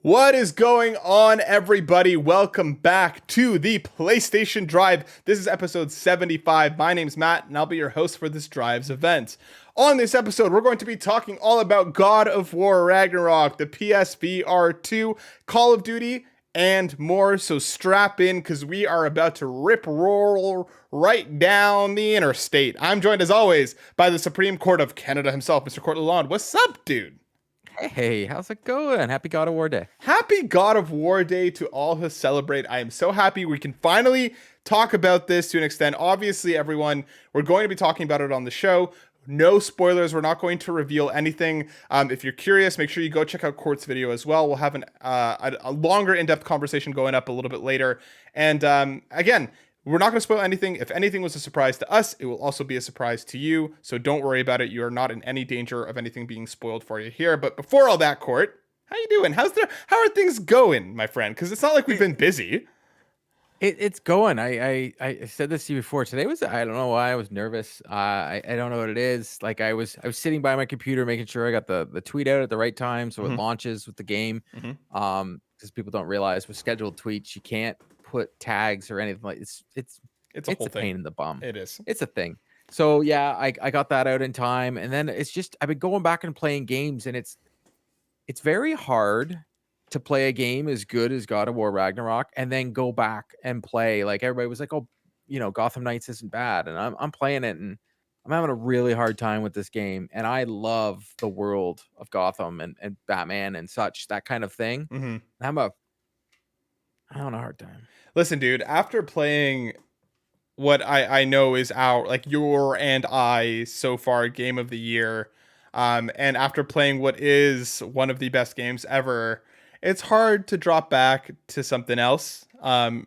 What is going on, everybody? Welcome back to the PlayStation Drive. This is episode 75. My name's Matt, and I'll be your host for this Drive's event. On this episode, we're going to be talking all about God of War Ragnarok, the PSVR2, Call of Duty, and more. So strap in, because we are about to roll right down the interstate. I'm joined, as always, by the Supreme Court of Canada himself, Mr. Court Lalonde. What's up, dude? Hey, how's it going? Happy God of War Day. Happy God of War Day to all who celebrate. I am so happy we can finally talk about this to an extent. Obviously, everyone, we're going to be talking about it on the show. No spoilers. We're not going to reveal anything. If you're curious, make sure you go check out Court's video as well. We'll have a longer in-depth conversation going up a little bit later. And again, we're not going to spoil anything. If anything was a surprise to us, it will also be a surprise to you. So don't worry about it. You are not in any danger of anything being spoiled for you here. But before all that, Court, how you doing? How are things going, my friend? Because it's not like we've been busy. It's going. I said this to you before. Today was, I don't know why I was nervous. I don't know what it is. Like I was sitting by my computer making sure I got the tweet out at the right time so it launches with the game. Because people don't realize with scheduled tweets you can't put tags or anything like it's a whole thing. Pain in the bum. It is. It's a thing. So yeah, I got that out in time, and then it's just I've been going back and playing games, and it's very hard to play a game as good as God of War Ragnarok and then go back and play. Like everybody was like, oh, Gotham Knights isn't bad, and I'm playing it and I'm having a really hard time with this game, and I love the world of Gotham and Batman and such, that kind of thing. I'm having a hard time. Listen, dude, after playing what I know is your and I so far game of the year, and after playing what is one of the best games ever, it's hard to drop back to something else,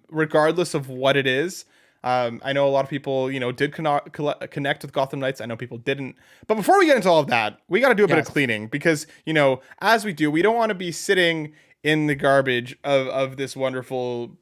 regardless of what it is. I know a lot of people, did connect with Gotham Knights. I know people didn't. But before we get into all of that, we got to do a bit of cleaning because, as we do, we don't want to be sitting in the garbage of this wonderful,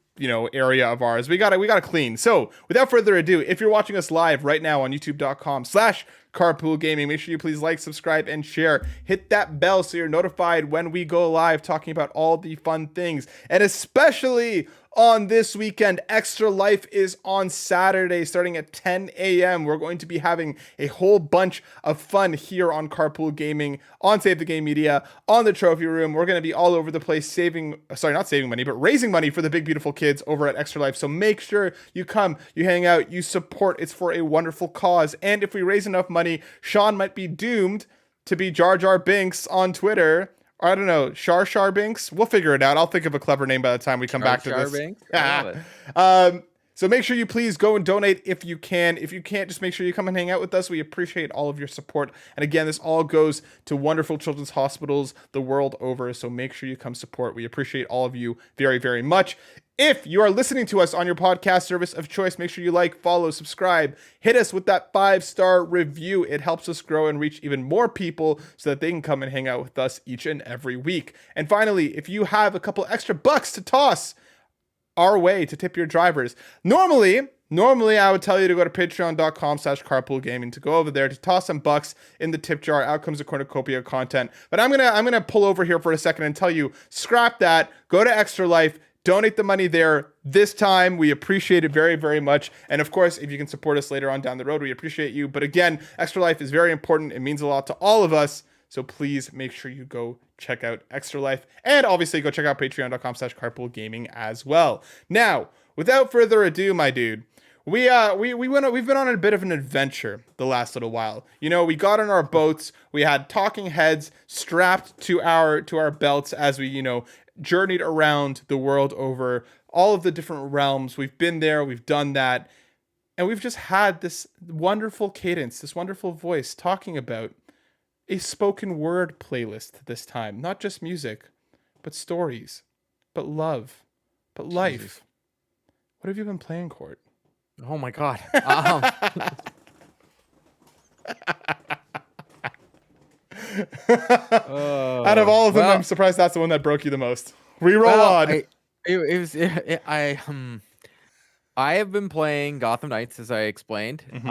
area of ours. We gotta clean. So without further ado, if you're watching us live right now on youtube.com/Carpool Gaming, make sure you please like, subscribe, and share. Hit that bell so you're notified when we go live talking about all the fun things. And especially on this weekend, Extra Life is on Saturday starting at 10 a.m. We're going to be having a whole bunch of fun here on Carpool Gaming, on Save the Game Media, on the Trophy Room. We're going to be all over the place not saving money, but raising money for the big, beautiful kids over at Extra Life. So make sure you come, you hang out, you support. It's for a wonderful cause. And if we raise enough money, Sean might be doomed to be Jar Jar Binks on Twitter. Or I don't know, Shar Binks. We'll figure it out. I'll think of a clever name by the time we come back to this. Binks? I love it. So make sure you please go and donate if you can. If you can't, just make sure you come and hang out with us. We appreciate all of your support. And again, this all goes to wonderful children's hospitals the world over. So make sure you come support. We appreciate all of you very, very much. If you are listening to us on your podcast service of choice, make sure you like, follow, subscribe, hit us with that 5-star review. It helps us grow and reach even more people so that they can come and hang out with us each and every week. And finally, if you have a couple extra bucks to toss our way to tip your drivers, normally I would tell you to go to patreon.com/carpoolgaming to go over there to toss some bucks in the tip jar. Out comes a cornucopia of content. But I'm gonna pull over here for a second and tell you, scrap that, go to Extra Life, donate the money there this time. We appreciate it very, very much. And of course, if you can support us later on down the road, we appreciate you. But again, Extra Life is very important. It means a lot to all of us. So please make sure you go check out Extra Life. And obviously go check out patreon.com/carpoolgaming as well. Now, without further ado, my dude, we've been on a bit of an adventure the last little while. We got on our boats. We had talking heads strapped to our belts as we, journeyed around the world over all of the different realms. We've been there, we've done that, and we've just had this wonderful cadence, this wonderful voice talking about a spoken word playlist this time. Not just music, but stories, but love, but life. Jesus. What have you been playing, Court? Oh my God. Out of all of them, I'm surprised that's the one that broke you the most. Reroll on. I have been playing Gotham Knights, as I explained, and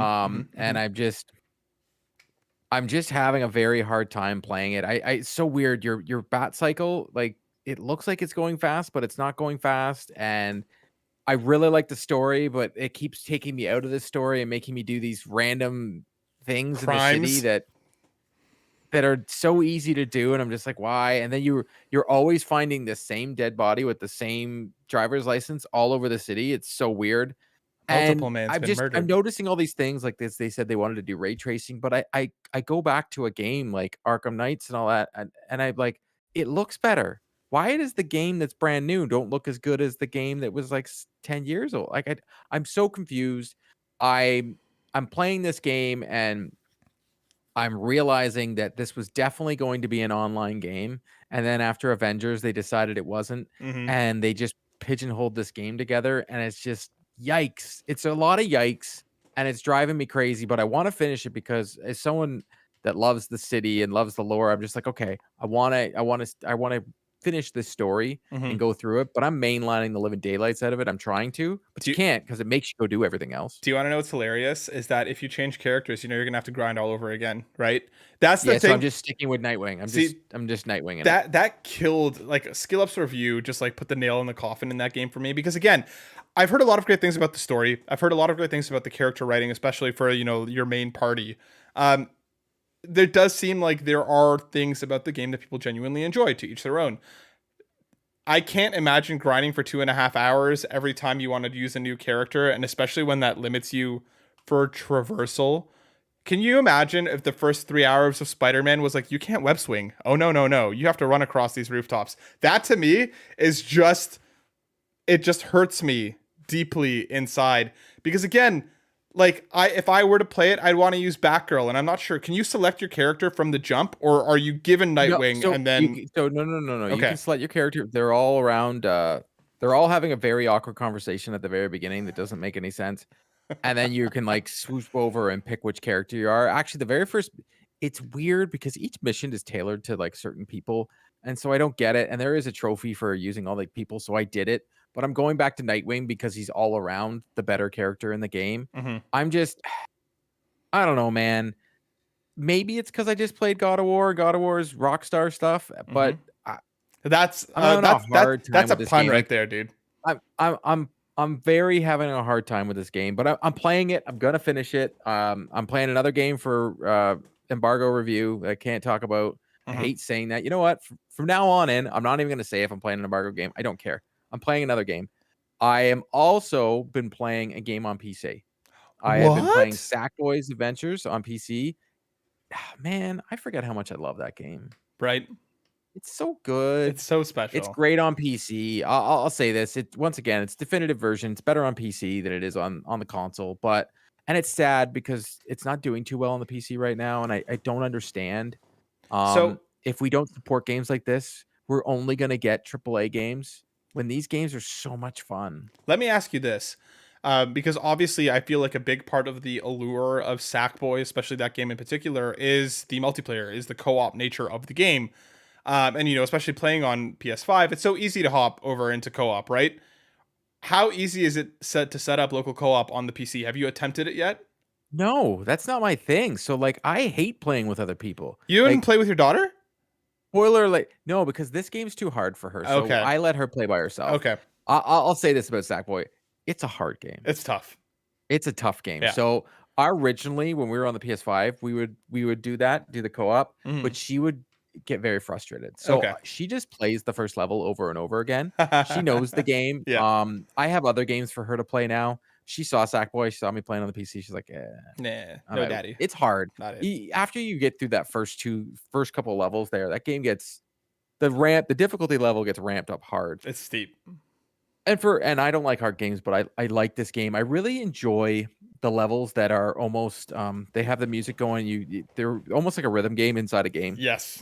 I'm just having a very hard time playing it. It's so weird. Your bat cycle, like it looks like it's going fast, but it's not going fast, and I really like the story, but it keeps taking me out of the story and making me do these random things in the city Crimes. that are so easy to do, and I'm just like, "Why?" And then you're always finding the same dead body with the same driver's license all over the city. It's so weird. Multiple And man's been I'm murdered. noticing all these things like this. They said they wanted to do ray tracing, but I go back to a game like Arkham Knights and all that, and I'm like, it looks better. Why does the game that's brand new don't look as good as the game that was like 10 years old? Like I'm so confused. I'm playing this game and I'm realizing that this was definitely going to be an online game, and then after Avengers, they decided it wasn't, Hmm. and they just pigeonholed this game together, and it's just yikes. It's a lot of yikes, and it's driving me crazy, but I wanna finish it because as someone that loves the city and loves the lore, I'm just like, "Okay, I wanna finish this story Hmm. and go through it," but I'm mainlining the living daylights out of it. I'm trying to, but Do you you, can't because it makes you go do everything else. do you want to know what's hilarious? Is that if you change characters, you're gonna have to grind all over again, right? That's the Yeah, so I'm thing. just sticking with Nightwing. See, I'm just Nightwinging it. that killed like skill ups review. Just like put the nail in the coffin in that game for me because again, I've heard a lot of great things about the story. I've heard a lot of great things about the character writing, especially for your main party. Um, there does seem like there are things about the game that people genuinely enjoy. To each their own. I can't imagine grinding for 2.5 hours every time you want to use a new character, and especially when that limits you for traversal. Can you imagine if the first 3 hours of Spider-Man was like, you can't web swing? Oh no, no, no. You have to run across these rooftops. That to me is just it just hurts me deeply inside. Because again, like if I were to play it, I'd want to use Batgirl, and I'm not sure. Can you select your character from the jump, or are you given No, Nightwing so and then no. You okay. can select your character. They're all around. They're all having a very awkward conversation at the very beginning that doesn't make any sense, and then you can like swoop over and pick which character you are. Actually, the very first, it's weird because each mission is tailored to like certain people, and so I don't get it. And there is a trophy for using all the people, so I did it. But I'm going back to Nightwing because he's all around the better character in the game. Mhm. I'm just, I don't know, man. Maybe it's because I just played God of War, God of War's Rockstar stuff, Mhm. but That's I'm having a hard time that's a with this pun game. right Like there, dude. I'm I'm I'm I'm very having a hard time with this game, but I'm playing it. I'm gonna finish it. I'm playing another game for embargo review. I can't talk about. I Mhm. hate saying that. You know what? From now on in, I'm not even gonna say if I'm playing an embargo game. I don't care. I'm playing another game. I am also been playing a game on PC. I have been playing What? Sackboy's Adventures on PC. Ah, man, I forget how much I love that game. Right. It's so good. It's so It's special. great on PC. I'll say this. It once again, it's definitive version. It's better on PC than it is on the console. But and it's sad because it's not doing too well on the PC right now, and I don't understand. So If we don't support games like this, we're only gonna get AAA games when these games are so much fun. let me ask you this. Because obviously, I feel like a big part of the allure of Sackboy, especially that game in particular, is the multiplayer, is the co-op nature of the game. And especially playing on PS5, it's so easy to hop over into co-op, right? How easy is it to set up local co-op on the PC? Have you attempted it yet? No, that's not my thing. So like I hate playing with other people. You didn't Like play with your daughter? spoiler alert, no, because this game's too hard for her, so Okay. I let her play by herself. Okay. I'll say this about Sackboy, it's a hard game. It's tough. It's a tough game. Yeah. So, originally, when we were on the PS5, we would do the co-op, Mhm. but she would get very frustrated. So, Okay. she just plays the first level over and over again. She knows the game. Yeah. I have other games for her to play now. She saw Sackboy, she saw me playing on the PC, she's like, "Eh, Nah, I'm no out." daddy. It's hard. Not it. After you get through that first couple levels there, that game gets the difficulty level gets ramped up hard. It's steep. And I don't like hard games, but I like this game. I really enjoy the levels that are almost they have the music going. They're almost like a rhythm game inside a game. Yes.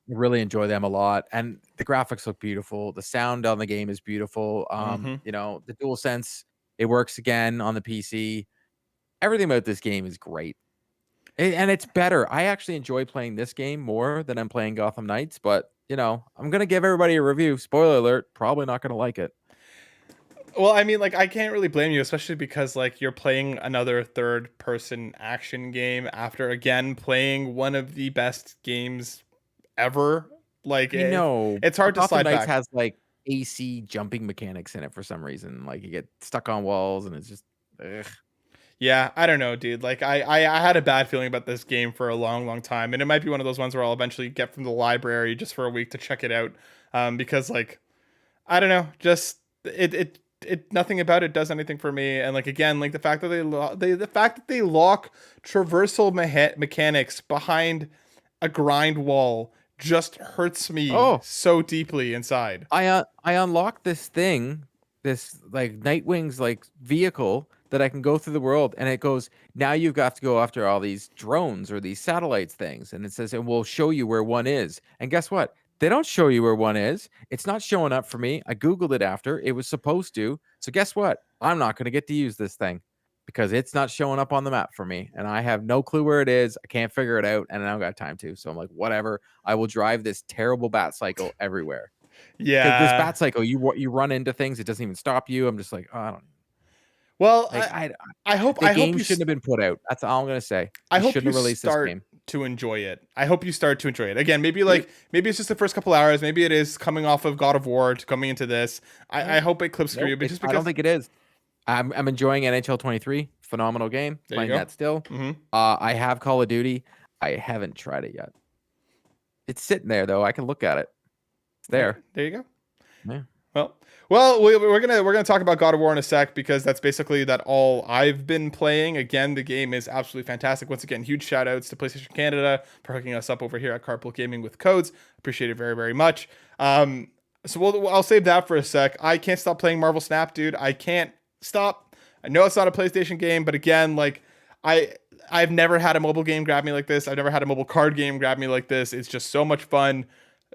I really enjoy them a lot, and the graphics look beautiful. The sound on the game is beautiful. Mhm. The dual sense it works again on the PC. Everything about this game is great. And it's better. I actually enjoy playing this game more than I'm playing Gotham Knights, but I'm gonna give everybody a review. Spoiler alert, probably not gonna like it. Well, I mean, like, I can't really blame you, especially because, like, you're playing another third person action game after, again, playing one of the best games ever. Like I know, it's but hard to Gotham slide Knights back. has, like, AC jumping mechanics in it for some reason, like, you get stuck on walls, and it's just ugh. Yeah, I don't know, dude. Like I had a bad feeling about this game for a long, long time, and it might be one of those ones where I'll eventually get from the library just for a week to check it out, because like I don't know, just it nothing about it does anything for me, and like again, like the fact that the fact that they lock traversal mechanics behind a grind wall just hurts me Oh, so deeply inside. I unlocked this thing, this, like, Nightwing's, like, vehicle that I can go through the world, and it goes, "Now you've got to go after all these drones or these satellites things," and it says, "And we'll show you where one is." And guess what? They don't show you where one is. It's not showing up for me. I Googled it after. It was supposed to. So guess what? I'm not gonna get to use this thing because it's not showing up on the map for me, and I have no clue where it is. I can't figure it out, and I don't got time to. So I'm like, "Whatever. I will drive this terrible bat cycle everywhere." 'Cause this Yeah. bat cycle, you run into things, it doesn't even stop you. I'm just like, "Oh, I don't," Well, like, I the hope game you shouldn't have been put out. That's all I'm gonna say. I You hope shouldn't you have released this start game. to enjoy it. I hope you start to enjoy it. Again, maybe It maybe it's just the first couple hours. Maybe it is coming off of God of War to coming into this. I mm, hope it clips for nope, you, but it's just I don't because think it is. I'm enjoying NHL 23, phenomenal game, there you playing go. that still. Hmm. I have Call of Duty. I haven't tried it yet. It's sitting there, though, I can look at it. It's there. There you go. Yeah. Well, we're gonna talk about God of War in a sec because that's basically that all I've been playing. Again, the game is absolutely fantastic. Once again, huge shout outs to PlayStation Canada for hooking us up over here at Carpool Gaming with codes. Appreciate it very, very much. So I'll save that for a sec. I can't stop playing Marvel Snap, dude. I can't stop. I know it's not a PlayStation game, but again, like I I've never had a mobile game grab me like this. I've never had a mobile card game grab me like this. It's just so much fun,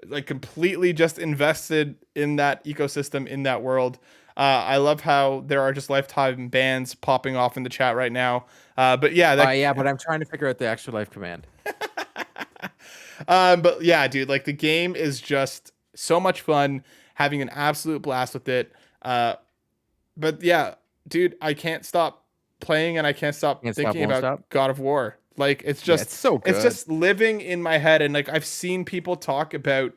like completely just invested in that ecosystem, in that world. I love how there are just lifetime bans popping off in the chat right now. But yeah, Yeah, but I'm trying to figure out the extra life command. but yeah, dude, like the game is just so much fun, having an absolute blast with it. But yeah, dude, I can't stop playing and I can't stop Can't stop, thinking won't about stop. God of War. Like Yeah, it's so it's good. just living in my head, and like I've seen people talk about,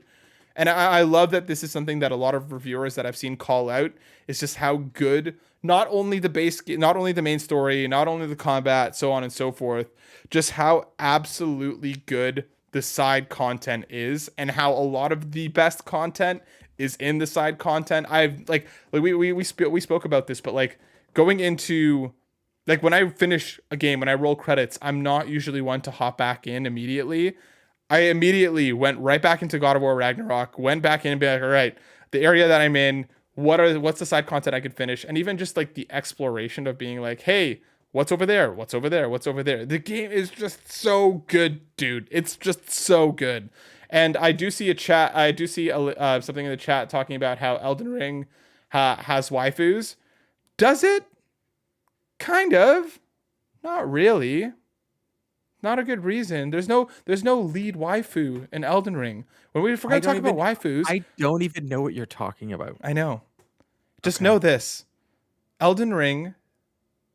and I love that this is something that a lot of reviewers that I've seen call out is just how good not only the not only the main story, not only the combat, so on and so forth, just how absolutely good the side content is, and how a lot of the best content is in the side content. I've like we spoke about this, but like going into like when I finish a game, when I roll credits, I'm not usually one to hop back in immediately. I immediately went right back into God of War Ragnarok, went back in and be like, all right, the area that I'm in, what's the side content I could finish? And even just like the exploration of being like, hey, what's over there? What's over there? What's over there? The game is just so good, dude. It's just so good. And I do see something in the chat talking about how Elden Ring has waifus. Does it? Kind of. Not really. Not a good reason. There's no lead waifu in Elden Ring. When we're I gonna don't talk about even waifus, I don't even know what you're talking about. I know. Just know Okay. this: Elden Ring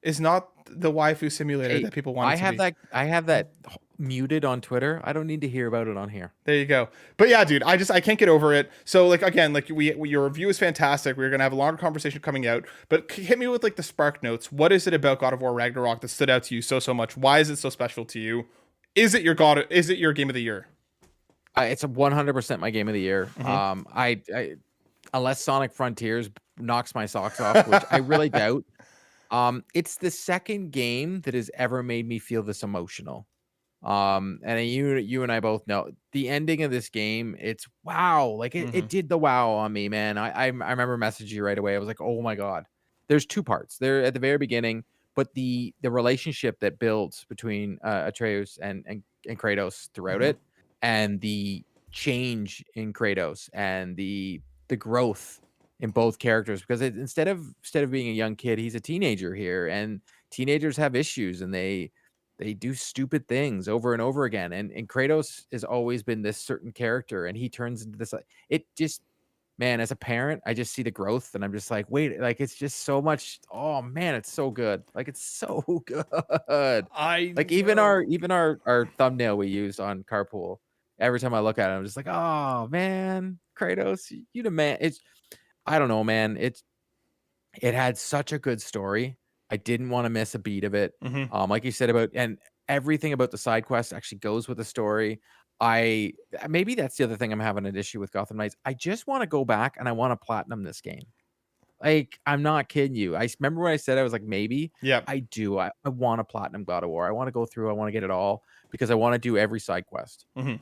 is not the waifu simulator Hey, that people want it to be. I have that muted on Twitter. I don't need to hear about it on here. There you go. But yeah, dude, I can't get over it. So like again, like your review is fantastic. We're gonna have a longer conversation coming out. But hit me with like the spark notes. What is it about God of War Ragnarok that stood out to you so much? Why is it so special to you? Is it your Is it your game of the year? It's a 100% my game of the year. I unless Sonic Frontiers knocks my socks off, which I really doubt. It's the second game that has ever made me feel this emotional. And you and I both know the ending of this game. It's wow, like Mm-hmm. it did the wow on me, man. I remember messaging you right away. I was like, oh my god. There's two parts. There at the very beginning, but the relationship that builds between Atreus and Kratos throughout Mm-hmm. it, and the change in Kratos and the growth in both characters, because instead of being a young kid, he's a teenager here, and teenagers have issues, and they do stupid things over and over again. And Kratos has always been this certain character, and he turns into this. It just, man, as a parent, I just see the growth, and I'm just like, wait, like it's just so much. Oh man, it's so good. Like it's so good. I Like know. even our thumbnail we used on Carpool. Every time I look at it, I'm just like, oh man, Kratos, you the man. It's I don't know, man. It had such a good story. I didn't want to miss a beat of it. Hmm. Like you said about and everything about the side quest actually goes with the story. I maybe that's the other thing I'm having an issue with Gotham Knights. I just want to go back and I want to platinum this game. Like, I'm not kidding you. Remember when I said I was like, maybe? Yep. I do. I want to platinum God of War. I want to go through. I want to get it all because I want to do every side quest. Hmm.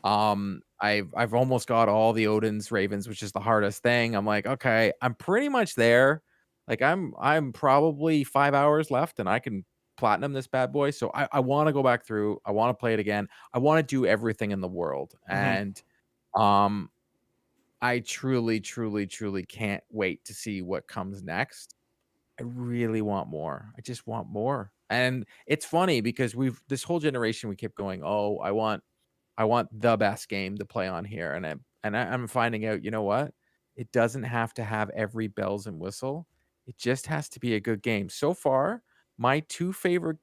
I've almost got all the Odin's Ravens, which is the hardest thing. I'm like, okay, I'm pretty much there. Like, I'm probably 5 hours left, and I can platinum this bad boy. So I want to go back through. I want to play it again. I want to do everything in the world, Hmm. and I truly, truly, truly can't wait to see what comes next. I really want more. I just want more. And it's funny because we've this whole generation we kept going, "Oh, I want the best game to play on here." I'm finding out, you know what? It doesn't have to have every bells and whistle. It just has to be a good game. So far, my two favorite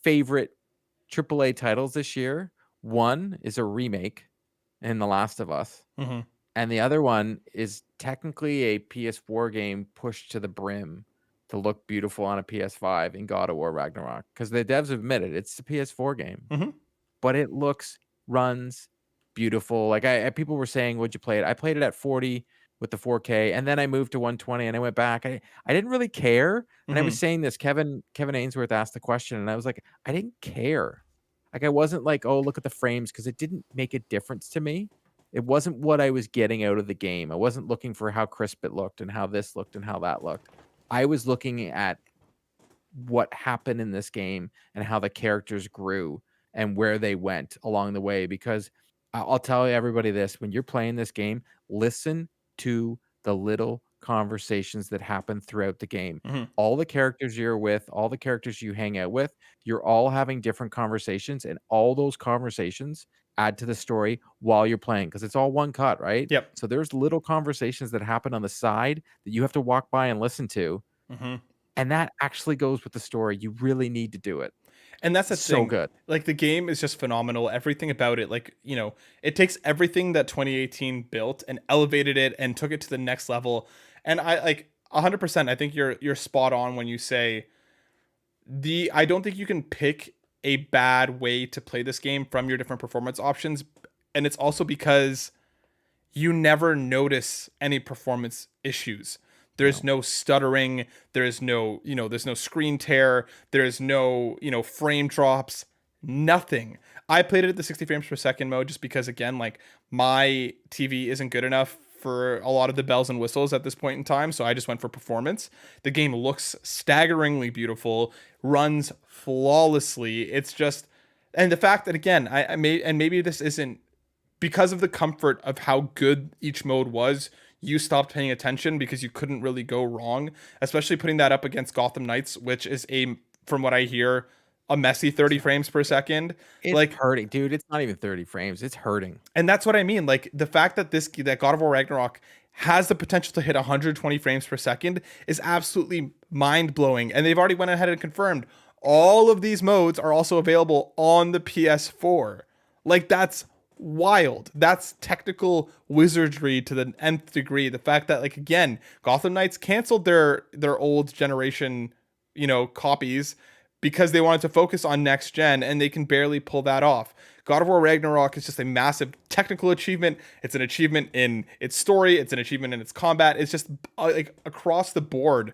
AAA titles this year, one is a remake in The Last of Us. Hmm. And the other one is technically a PS4 game pushed to the brim to look beautiful on a PS5 in God of War Ragnarok. Because the devs have admitted it's a PS4 game, Hmm. but it runs beautiful. Like people were saying, would you play it? I played it at 40 with the 4K, and then I moved to 120 and I went back. I didn't really care. And I was Hmm. saying this, Kevin Ainsworth asked the question, and I was like, I didn't care. Like I wasn't like, oh, look at the frames, because it didn't make a difference to me. It wasn't what I was getting out of the game. I wasn't looking for how crisp it looked and how this looked and how that looked. I was looking at what happened in this game and how the characters grew and where they went along the way. Because I'll tell everybody this, when you're playing this game, listen to the little conversations that happen throughout the game. Hmm. All the characters you're with, all the characters you hang out with, you're all having different conversations, and all those conversations add to the story while you're playing, because it's all one cut, right? Yep. So there's little conversations that happen on the side that you have to walk by and listen to, Hmm. and that actually goes with the story. You really need to do it. And that's the So thing. good. Like the game is just phenomenal. Everything about it, like, it takes everything that 2018 built and elevated it and took it to the next level. And I like 100%. I think you're spot on when you say I don't think you can pick a bad way to play this game from your different performance options. And it's also because you never notice any performance issues. There's No. no stuttering. There's no, there's no screen tear. There's no, frame drops. Nothing. I played it at the 60 frames per second mode just because, again, like my TV isn't good enough for a lot of the bells and whistles at this point in time. So I just went for performance. The game looks staggeringly beautiful, runs flawlessly. It's just, and the fact that, again, and maybe this isn't because of the comfort of how good each mode was, you stopped paying attention because you couldn't really go wrong, especially putting that up against Gotham Knights, which is from what I hear, a messy 30 frames per second. It's Like, hurting, dude. It's not even 30 frames. It's hurting. and that's what I mean. Like the fact that that God of War Ragnarok has the potential to hit 120 frames per second is absolutely mind blowing. And they've already went ahead and confirmed all of these modes are also available on the PS4. Like that's wild. That's technical wizardry to the nth degree. The fact that, like, again, Gotham Knights canceled their old generation, copies because they wanted to focus on next gen, and they can barely pull that off. God of War Ragnarok is just a massive technical achievement. It's an achievement in its story. It's an achievement in its combat. It's just like across the board,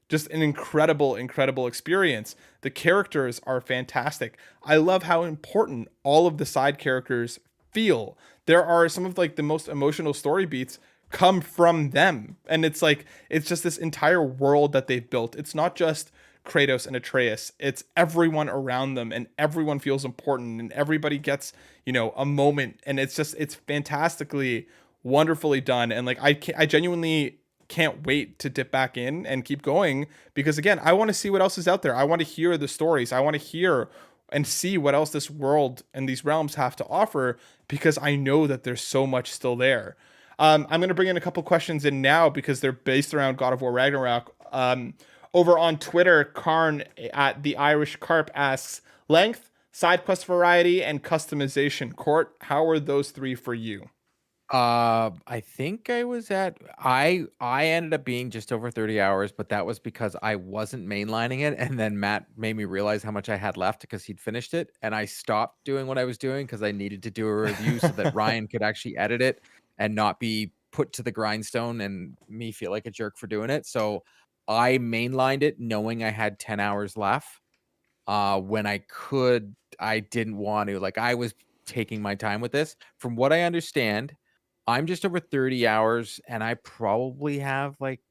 just an incredible, incredible experience. The characters are fantastic. I love how important all of the side characters feel. There are some of like the most emotional story beats come from them. And it's like, it's just this entire world that they've built. It's not just Kratos and Atreus. It's everyone around them, and everyone feels important, and everybody gets, a moment. And it's fantastically, wonderfully done. And like, I genuinely can't wait to dip back in and keep going, because again, I want to see what else is out there. I want to hear the stories. I want to hear and see what else this world and these realms have to offer, because I know that there's so much still there. I'm going to bring in a couple questions in now because they're based around God of War Ragnarok. Over on Twitter, Karn at the Irish Carp asks, length, side quest variety, and customization. Court, how are those three for you? I think I ended up being just over 30 hours, but that was because I wasn't mainlining it, and then Matt made me realize how much I had left because he'd finished it, and I stopped doing what I was doing because I needed to do a review so that Ryan could actually edit it and not be put to the grindstone and me feel like a jerk for doing it. So I mainlined it knowing I had 10 hours left. When I didn't want to. Like, I was taking my time with this. From what I understand, I'm just over 30 hours, and I probably have, like,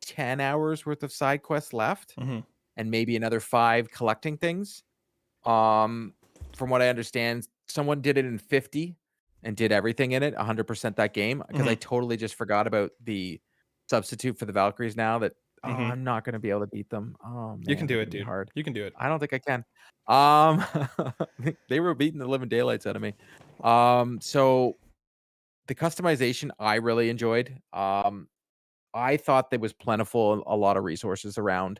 10 hours worth of side quests left Mm-hmm. and maybe another 5 collecting things. Um, from what I understand, someone did it in 50 and did everything in it, 100% that game, because I Mm-hmm. totally just forgot about the substitute for the Valkyries now that, Mm-hmm. I'm not gonna be able to beat them. Oh, You can man, they're do it, gonna be dude. hard. You can do it. I don't think I can. Um, they were beating the living daylights out of me. So the customization I really enjoyed. I thought there was plentiful, a lot of resources around.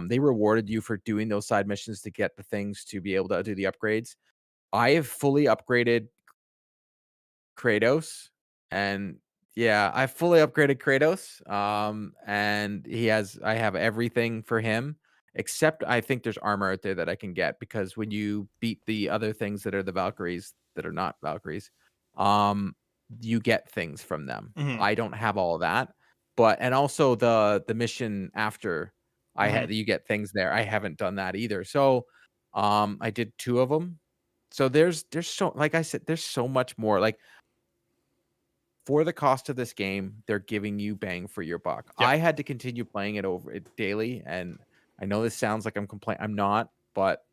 They rewarded you for doing those side missions to get the things to be able to do the upgrades. I have fully upgraded Kratos, and yeah, I fully upgraded Kratos. And I have everything for him, except I think there's armor out there that I can get because when you beat the other things that are the Valkyries that are not Valkyries, um, you get things from them. Mm-hmm. I don't have all of that, but and also the mission after I Mm-hmm. had you get things there. I haven't done that either. So, I did 2 of them. So there's so like I said, there's so much more. Like for the cost of this game, they're giving you bang for your buck. Yep. I had to continue playing it over it daily, and I know this sounds like I'm complaining. I'm not, but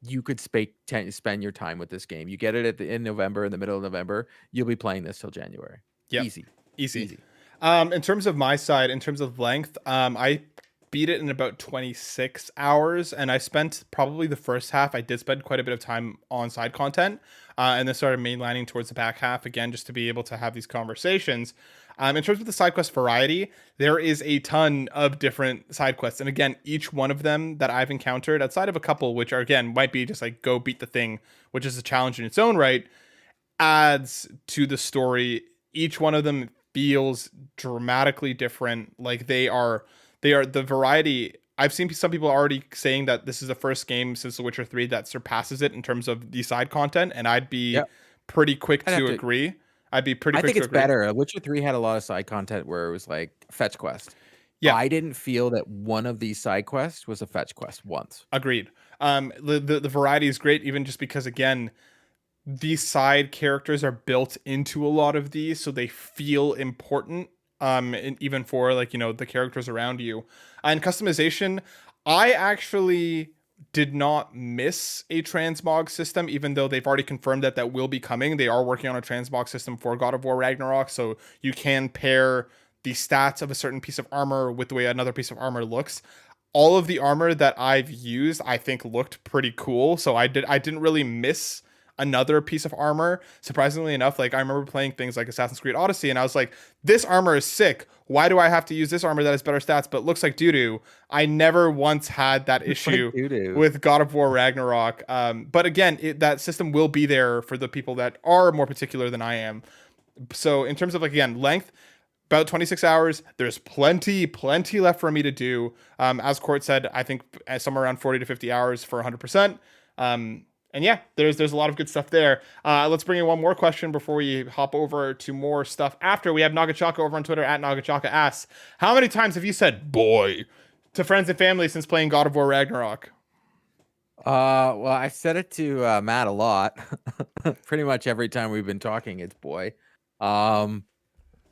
you could spend your time with this game. You get it in November, in the middle of November, you'll be playing this till January. Yep. Easy, Easy. easy. In terms of my side, in terms of length, I beat it in about 26 hours, and I spent probably the first half. I did spend quite a bit of time on side content, and then started mainlining towards the back half again, just to be able to have these conversations. In terms of the side quest variety, there is a ton of different side quests, and again, each one of them that I've encountered, outside of a couple, which are again might be just like go beat the thing, which is a challenge in its own right, adds to the story. Each one of them feels dramatically different. Like they are the variety. I've seen some people already saying that this is the first game since The Witcher 3 that surpasses it in terms of the side content, and I'd be Yep. pretty quick I'd have to to agree. I'd be pretty I quick think to it's agree. better. Witcher 3 had a lot of side content where it was like fetch quest. Yeah, I didn't feel that one of these side quests was a fetch quest once. agreed. The variety is great, even just because again, these side characters are built into a lot of these, so they feel important. And even for like the characters around you, and customization, I actually did not miss a transmog system, even though they've already confirmed that that will be coming. They are working on a transmog system for God of War Ragnarok, so you can pair the stats of a certain piece of armor with the way another piece of armor looks. All of the armor that I've used, I think, looked pretty cool. So I didn't really miss another piece of armor. Surprisingly enough, like I remember playing things like Assassin's Creed Odyssey, and I was like, this armor is sick. Why do I have to use this armor that has better stats but looks like doo doo? I never once had that Like issue doo-doo. with God of War Ragnarok. But again, that system will be there for the people that are more particular than I am. So in terms of like again length, about 26 hours. There's plenty left for me to do. As Court said, I think somewhere around 40 to 50 hours for 100%. And yeah, there's a lot of good stuff there. Let's bring in one more question before we hop over to more stuff. After we have Nagachaka over on Twitter at Nagachaka asks, how many times have you said "boy" to friends and family since playing God of War Ragnarok? Well, I said it to Matt a lot. Pretty much every time we've been talking, it's boy. Um,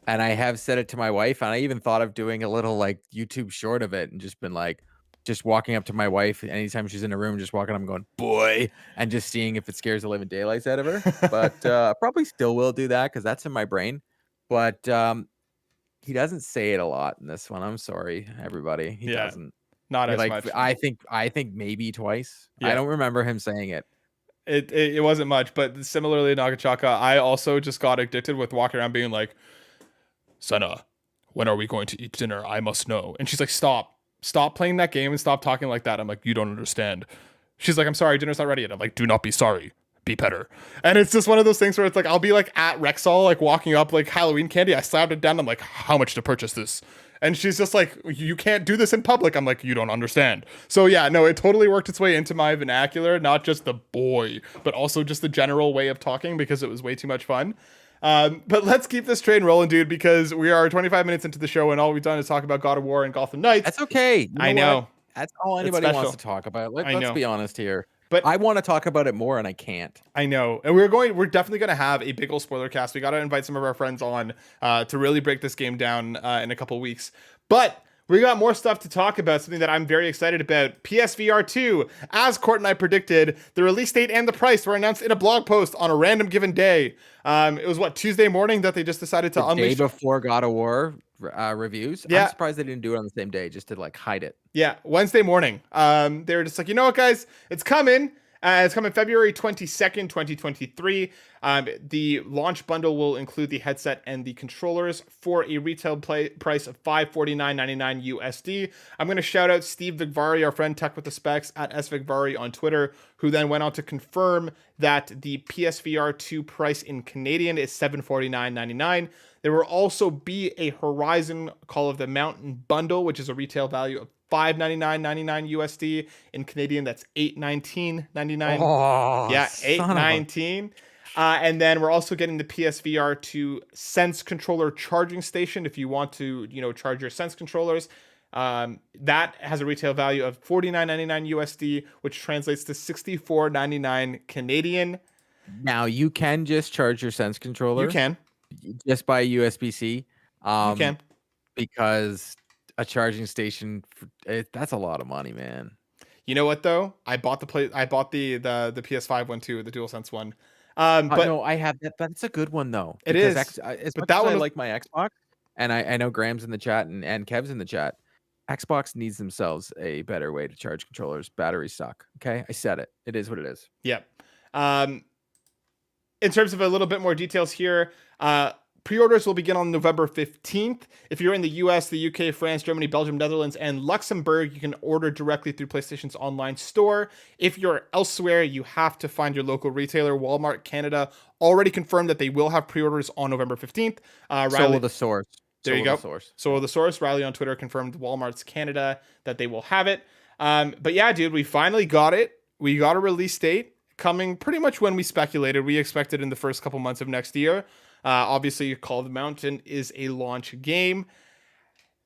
and I have said it to my wife, and I even thought of doing a little like YouTube short of it and just been like, just walking up to my wife anytime she's in a room, just walking up and going, boy, and just seeing if it scares the living daylights out of her. But probably still will do that because that's in my brain. But he doesn't say it a lot in this one. I'm sorry, everybody. He Yeah, doesn't. not as Like much. I think maybe twice. I Yeah. don't remember him saying it. It wasn't much, but similarly, Nagachaka, I also just got addicted with walking around being like, Senna, when are we going to eat dinner? I must know. And she's like, stop playing that game and stop talking like that. I'm like, you don't understand. She's like, I'm sorry, dinner's not ready yet. I'm like, do not be sorry. Be better. And it's just one of those things where it's like, I'll be like at Rexall, like walking up like Halloween candy. I slammed it down. I'm like, how much to purchase this? And she's just like, you can't do this in public. I'm like, you don't understand. So yeah, no, it totally worked its way into my vernacular, not just the boy, but also just the general way of talking because it was way too much fun. But let's keep this train rolling, dude, because we are 25 minutes into the show and all we've done is talk about God of War and Gotham Knights. That's okay. You I know know. what? That's all It's anybody wants special. to talk about. I Let's know. be honest here. But I want to talk about it more, and I can't. I know. And we're definitely going to have a big old spoiler cast. We got to invite some of our friends on to really break this game down in a couple weeks. But we got more stuff to talk about, something that I'm very excited about. PSVR2, as Court and I predicted, the release date and the price were announced in a blog post on a random given day. It was Tuesday morning that they just decided to unleash. Day before God of War reviews. Yeah. I'm surprised they didn't do it on the same day just to like hide it. Yeah, Wednesday morning. They were just like, you know what, guys, it's coming. It's coming February 22nd, 2023. The launch bundle will include the headset and the controllers for a retail price of $549.99 USD. I'm going to shout out Steve Vigvari, our friend Tech with the Specs at SVigvari on Twitter, who then went on to confirm that the PSVR 2 price in Canadian is $749.99. There will also be a Horizon Call of the Mountain bundle, which is a retail value of $599.99 USD. In Canadian, that's $819.99. Oh, yeah, $819. And then we're also getting the PSVR 2 Sense controller charging station if you want to, charge your Sense controllers. That has a retail value of $49.99 USD, which translates to $64.99 Canadian. Now you can just charge your Sense controller. You can just by USB-C. You can, because a charging station, that's a lot of money, man. You know what though? I bought the PS5 one too, the DualSense one. But no, I have that. But it's a good one though. It is. But that one, I like my Xbox, and I know Graham's in the chat and Kev's in the chat. Xbox needs themselves a better way to charge controllers. Batteries suck. Okay, I said it. It is what it is. Yep. In terms of a little bit more details here, pre-orders will begin on November 15th. If you're in the US, the UK, France, Germany, Belgium, Netherlands, and Luxembourg, you can order directly through PlayStation's online store. If you're elsewhere, you have to find your local retailer. Walmart Canada already confirmed that they will have pre-orders on November 15th. So will the source. There you go. So will the source. Riley on Twitter confirmed Walmart's Canada that they will have it. But yeah, dude, we finally got it. We got a release date coming pretty much when we speculated. We expected in the first couple months of next year. Obviously, Call of the Mountain is a launch game.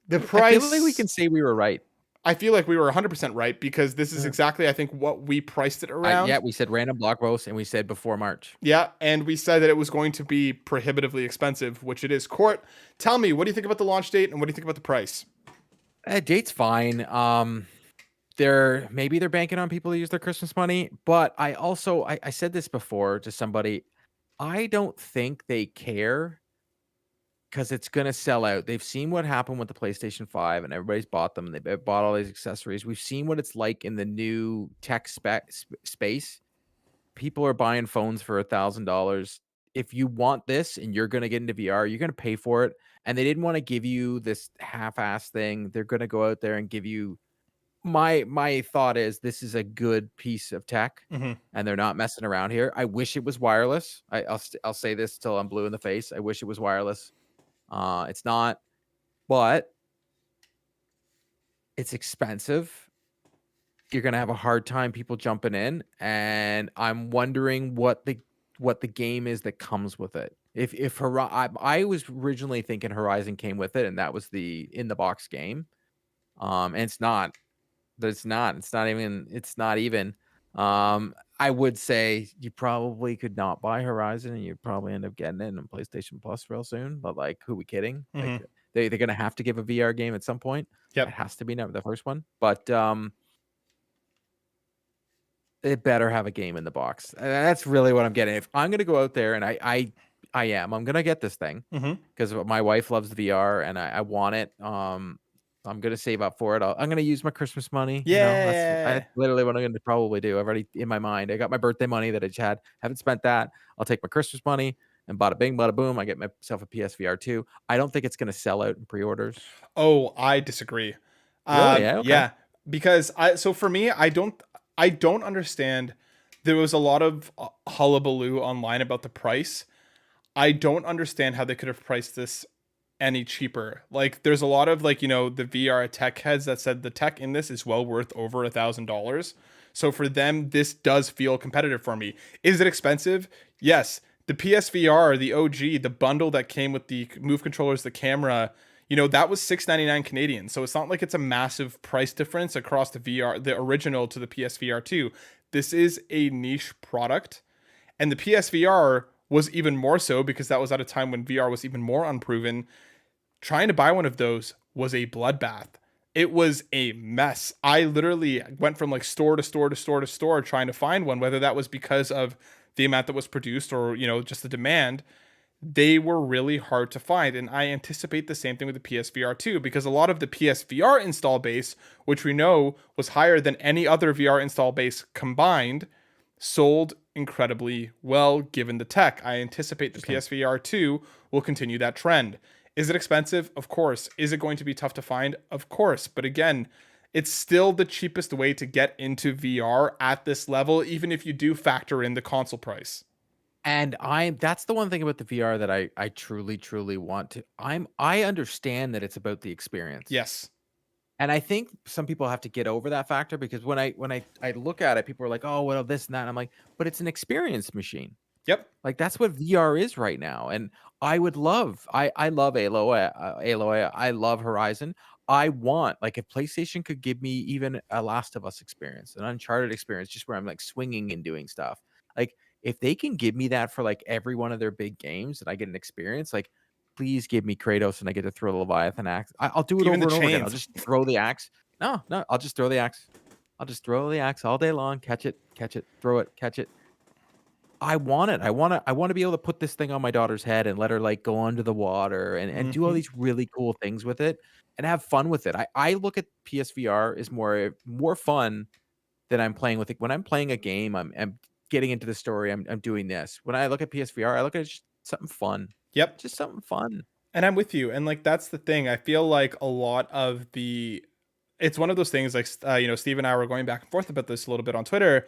The price... I feel like we can say we were right. I feel like we were 100% right because this is exactly, I think, what we priced it around. Yeah, we said random block post and we said before March. Yeah, and we said that it was going to be prohibitively expensive, which it is. Court, tell me, what do you think about the launch date and what do you think about the price? Date's fine. Maybe they're banking on people to use their Christmas money, but I said this before to somebody. I don't think they care because it's going to sell out. They've seen what happened with the PlayStation 5 and everybody's bought them. They've bought all these accessories. We've seen what it's like in the new tech space. People are buying phones for $1,000. If you want this and you're going to get into VR, you're going to pay for it. And they didn't want to give you this half-ass thing. They're going to go out there and give you... My thought is this is a good piece of tech, and they're not messing around here. I wish it was wireless. I'll say this till I'm blue in the face. I wish it was wireless. It's not, but it's expensive. You're gonna have a hard time people jumping in, and I'm wondering what the game is that comes with it. I was originally thinking Horizon came with it, and that was the in the box game. And it's not. It's not even. I would say you probably could not buy Horizon and you'd probably end up getting it in PlayStation Plus real soon. But like, who are we kidding? Like, they're going to have to give a VR game at some point. Yep. It has to be the first one. But it better have a game in the box. That's really what I'm getting. If I'm going to go out there and I'm going to get this thing because my wife loves the VR and I want it. I'm going to save up for it. I'm going to use my Christmas money. Yeah. That's literally what I'm going to probably do. I've already in my mind. I got my birthday money that I just haven't spent that. I'll take my Christmas money and bada bing, bada boom. I get myself a PSVR 2. I don't think it's going to sell out in pre-orders. Oh, I disagree. Really? Yeah. Okay. Yeah. Because for me, I I don't understand. There was a lot of hullabaloo online about the price. I don't understand how they could have priced this any cheaper. Like, there's a lot of, like, the VR tech heads that said the tech in this is well worth over $1,000. So for them, this does feel competitive for me. Is it expensive? Yes. The PSVR, the OG, the bundle that came with the Move controllers, the camera, that was $6.99 Canadian. So it's not like it's a massive price difference across the VR, the original to the PSVR2. This is a niche product. And the PSVR was even more so because that was at a time when VR was even more unproven. Trying to buy one of those was a bloodbath. It was a mess. I literally went from like store to store to store to store trying to find one, whether that was because of the amount that was produced or, just the demand. They were really hard to find. And I anticipate the same thing with the PSVR 2 because a lot of the PSVR install base, which we know was higher than any other VR install base combined, sold incredibly well given the tech. I anticipate the PSVR 2 will continue that trend. Is it expensive? Of course. Is it going to be tough to find? Of course. But again, it's still the cheapest way to get into VR at this level, even if you do factor in the console price. And that's the one thing about the VR that I truly, truly want to. I understand that it's about the experience. Yes. And I think some people have to get over that factor because when I look at it, people are like, "Oh, well, this and that." And I'm like, "But it's an experience machine." Yep. Like that's what VR is right now. And I love Aloy, I love Horizon. I want, like, if PlayStation could give me even a Last of Us experience, an Uncharted experience, just where I'm like swinging and doing stuff. Like if they can give me that for like every one of their big games and I get an experience, like please give me Kratos and I get to throw the Leviathan axe. I'll do it Even over the and over again. I'll chains. just throw the axe. No, I'll just throw the axe. I'll just throw the axe all day long. Catch it, throw it, catch it. I want it. I wanna be able to put this thing on my daughter's head and let her, like, go under the water and do all Mm-hmm. these really cool things with it and have fun with it. I look at PSVR as more fun than I'm playing with it. When I'm playing a game, I'm getting into the story, I'm doing this. When I look at PSVR, I look at it as just something fun. Yep. Just something fun. And I'm with you. And like, that's the thing. I feel like a lot of it's one of those things like, Steve and I were going back and forth about this a little bit on Twitter.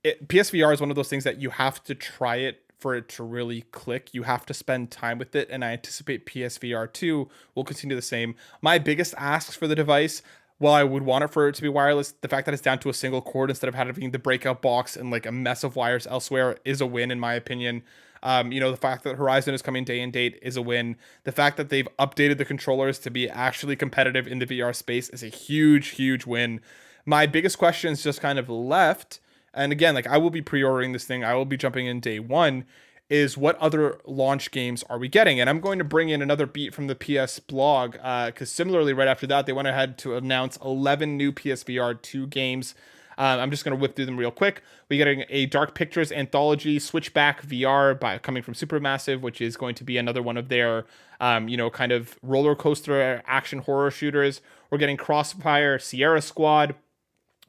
PSVR is one of those things that you have to try it for it to really click. You have to spend time with it, and I anticipate PSVR 2 will continue the same. My biggest asks for the device, while I would want it for it to be wireless, the fact that it's down to a single cord instead of having the breakout box and like a mess of wires elsewhere is a win in my opinion. The fact that Horizon is coming day and date is a win. The fact that they've updated the controllers to be actually competitive in the VR space is a huge, huge win. My biggest question is just kind of left, and again, like I will be pre-ordering this thing, I will be jumping in day one, is what other launch games are we getting? And I'm going to bring in another beat from the PS blog, because similarly, right after that, they went ahead to announce 11 new PSVR 2 games. I'm just going to whip through them real quick. We're getting a Dark Pictures anthology, Switchback VR coming from Supermassive, which is going to be another one of their, kind of roller coaster action horror shooters. We're getting Crossfire Sierra Squad,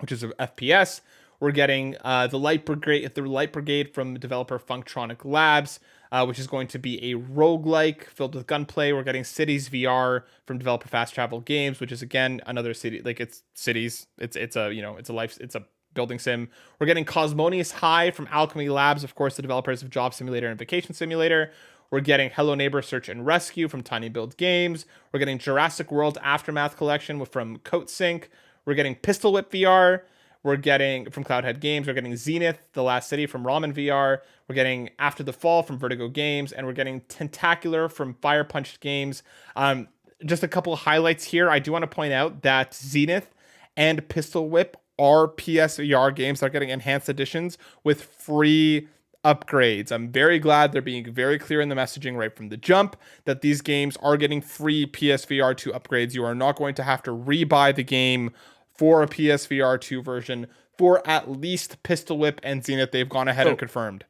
which is an FPS. We're getting the Light Brigade from developer Functronic Labs, which is going to be a roguelike filled with gunplay. We're getting Cities VR from developer Fast Travel Games, which is again another city, like it's cities. It's a building sim. We're getting Cosmonius High from Alchemy Labs, of course, the developers of Job Simulator and Vacation Simulator. We're getting Hello Neighbor Search and Rescue from Tiny Build Games. We're getting Jurassic World Aftermath Collection from Coatsink. We're getting Pistol Whip VR. We're getting from Cloudhead Games. We're getting Zenith, The Last City from Ramen VR. We're getting After the Fall from Vertigo Games, and we're getting Tentacular from Fire Punch Games. Just a couple of highlights here. I do want to point out that Zenith and Pistol Whip are PSVR games that are getting enhanced editions with free upgrades. I'm very glad they're being very clear in the messaging right from the jump that these games are getting free PSVR 2 upgrades. You are not going to have to rebuy the game for a PSVR 2 version for at least Pistol Whip and Zenith. They've gone ahead and confirmed.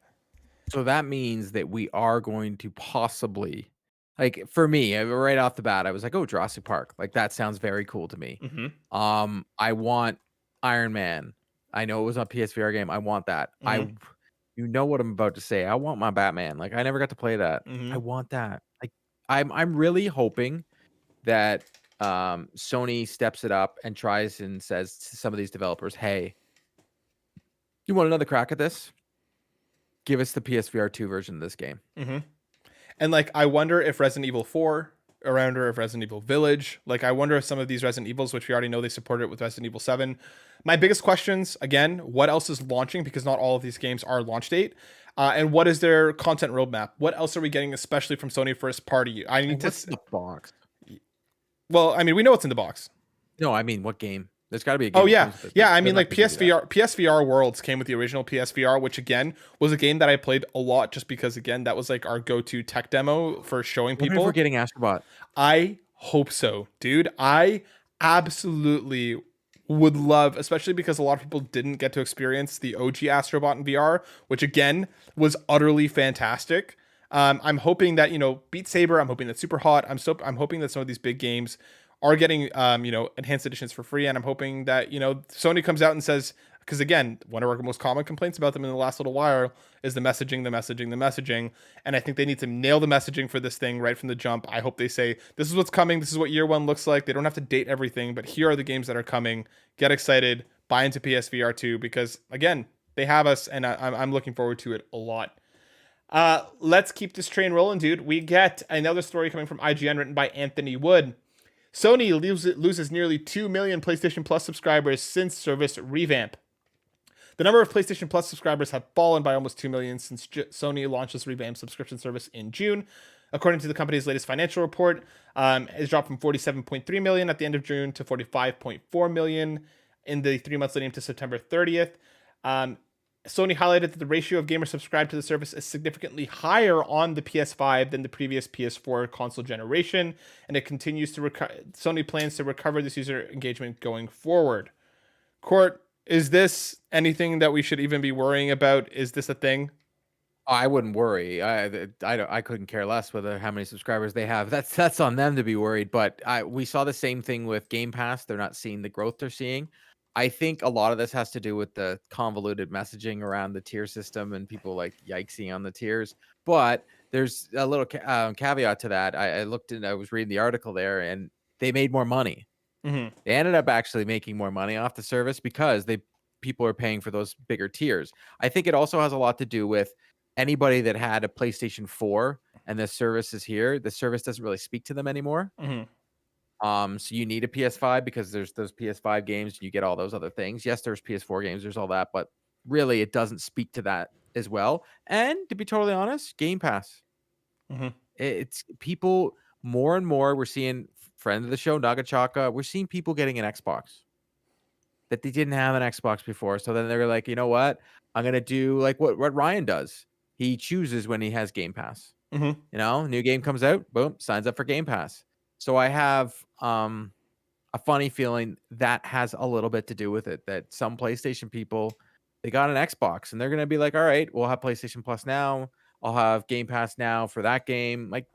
So that means that we are going to possibly, like, for me, right off the bat, I was like, "Oh, Jurassic Park." Like that sounds very cool to me. Mm-hmm. I want Iron Man. I know it was a PSVR game. I want that. Mm-hmm. You know what I'm about to say. I want my Batman. Like I never got to play that. Mm-hmm. I want that. Like I'm really hoping that Sony steps it up and tries and says to some of these developers, "Hey, You want another crack at this? Give us the PSVR2 version of this game. Mm-hmm. And like, I wonder if Resident Evil 4, or I wonder if Resident Evil Village, like, I wonder if some of these Resident Evils, which we already know they supported with Resident Evil 7. My biggest questions, again, what else is launching? Because not all of these games are launch date. And what is their content roadmap? What else are we getting, especially from Sony first party? I need What's in the box? Well, I mean, we know what's in the box. No, I mean, what game? There's got to be a Oh game that yeah, comes with it. yeah. I They're mean, not like gonna give you that. PSVR Worlds came with the original PSVR, which again was a game that I played a lot, just because again that was like our go-to tech demo for showing What if people. we're getting Astrobot? I hope so, dude. I absolutely would love, especially because a lot of people didn't get to experience the OG Astrobot in VR, which again was utterly fantastic. I'm hoping that, you know, Beat Saber. I'm hoping that Super Hot. I'm hoping that some of these big games are getting you know, enhanced editions for free, and I'm hoping that, you know, Sony comes out and says, because again, one of our most common complaints about them in the last little while is the messaging. And I think they need to nail the messaging for this thing right from the jump. I hope they say, this is what's coming. This is what year one looks like. They don't have to date everything, but here are the games that are coming. Get excited. Buy into PSVR 2, because again, they have us, and I'm looking forward to it a lot. Let's keep this train rolling, dude. We get another story coming from IGN written by Anthony Wood. Sony loses nearly 2 million PlayStation Plus subscribers since service revamp. The number of PlayStation Plus subscribers have fallen by almost 2 million since Sony launched this revamped subscription service in June. According to the company's latest financial report, it's dropped from 47.3 million at the end of June to 45.4 million in the 3 months leading to September 30th. Sony highlighted that the ratio of gamers subscribed to the service is significantly higher on the PS5 than the previous PS4 console generation, and it continues to Sony plans to recover this user engagement going forward. Court, is this anything that we should even be worrying about? Is this a thing? I wouldn't worry. I couldn't care less whether how many subscribers they have. That's on them to be worried. But we saw the same thing with Game Pass. They're not seeing the growth they're seeing. I think a lot of this has to do with the convoluted messaging around the tier system and people like yikesing on the tiers. But there's a little caveat to that. I looked and I was reading the article there, and they made more money. Mm-hmm. They ended up actually making more money off the service because people are paying for those bigger tiers. I think it also has a lot to do with anybody that had a PlayStation 4 and the service is here. The service doesn't really speak to them anymore. Mm-hmm. So you need a PS5 because there's those PS5 games. You get all those other things. Yes, there's PS4 games. There's all that, but really, it doesn't speak to that as well. And to be totally honest, Game Pass. Mm-hmm. It's people more and more. We're seeing friend of the show, Nagachaka. We're seeing people getting an Xbox that they didn't have an Xbox before. So then they're like, you know what? I'm gonna do like what Ryan does. He chooses when he has Game Pass. Mm-hmm. You know, new game comes out, boom, signs up for Game Pass. So I have a funny feeling that has a little bit to do with it, that some PlayStation people, they got an Xbox and they're going to be like, all right, we'll have PlayStation Plus now. I'll have Game Pass now for that game. Like,